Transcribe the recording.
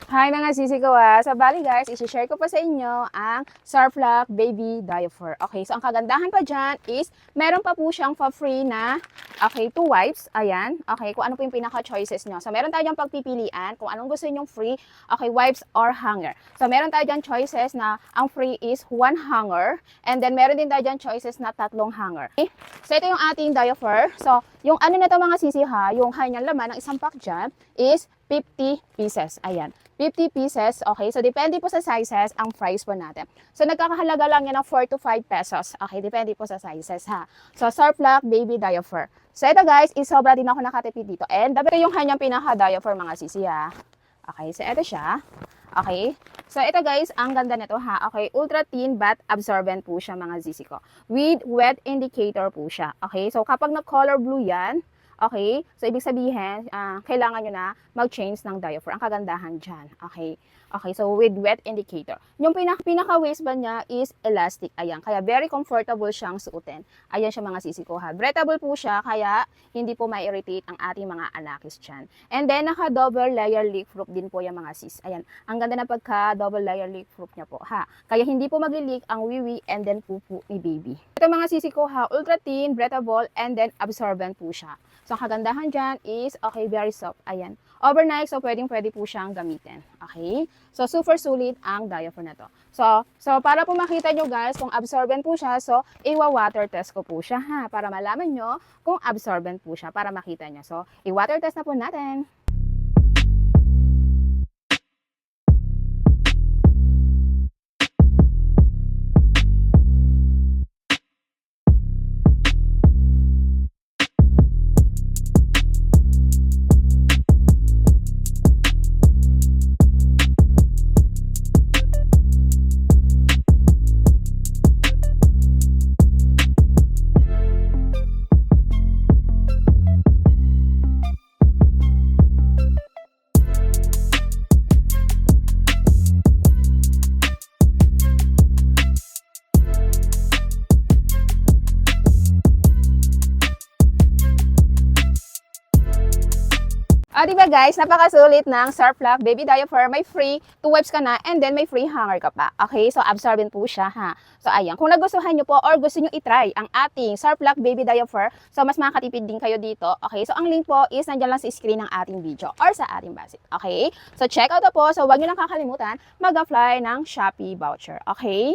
Hi mga sisi ko Sa bali guys, isi-share ko pa sa inyo ang Surflock Baby Diaper. Okay, so ang kagandahan pa dyan is meron pa po siyang free na 2 wipes. Ayan, okay, kung ano po yung pinaka-choices nyo. So meron tayo dyan pagpipilian kung anong gusto nyong free, wipes or hanger. So meron tayo dyan choices na ang free is 1 hanger and then meron din tayo dyan choices na 3 hanger. Okay? So ito yung ating diaper. So yung ano na to mga sisi yung kanyang laman ng isang pack dyan is 50 pieces. Ayan. 50 pieces, okay? So, depende po sa sizes ang price po natin. So, nagkakahalaga lang yan ng 4 to 5 pesos. Okay, depende po sa sizes, ha? So, Surflock Baby Diaper. So, ito guys, sobra din ako nakatipid dito. And, dapat yung kanyang pinaka-diaper mga sisi, ha? Okay, so, ito siya. Okay? So, ito guys, ang ganda nito, ha? Okay, ultra thin but absorbent po siya mga sisi ko. With wet indicator po siya. Okay, so, kapag na-color blue yan, okay? So, ibig sabihin, kailangan nyo na mag-change ng diaper. Ang kagandahan dyan. Okay? Okay, so with wet indicator. Yung pinaka-waistband niya is elastic. Ayan, kaya very comfortable siyang suotin. Ayan siya mga sisi ko ha. Breathable po siya, kaya hindi po ma-irritate ang ating mga anakis dyan. And then, naka-double layer leak-proof din po yung mga sis. Ayan, ang ganda na pagka-double layer leak-proof niya po ha. Kaya hindi po mag-leak ang wiwi and then pupu ni baby. Ito mga sisi ko ha, ultra thin, breathable, and then absorbent po siya. So, ang kagandahan dyan is, okay, very soft. Ayan. Overnight, so pwede po siyang gamitin. Okay? So, super sulit ang diaper na to. So para po makita nyo guys kung absorbent po siya, so, iwa-water test ko po siya ha, para malaman nyo kung absorbent po siya, para makita nyo. So, i-water test na po natin. Diba guys, napakasulit ng Surflock Baby Diaper. May free 2 wipes ka na and then may free hanger ka pa. Okay, so absorbent po siya ha. So ayan, kung nagustuhan nyo po or gusto nyo itry ang ating Surflock Baby Diaper, so mas makakatipid din kayo dito. Okay, so ang link po is nandiyan lang sa screen ng ating video or sa ating basit. Okay, so check out po. So wag nyo lang kakalimutan mag-apply ng Shopee voucher. Okay?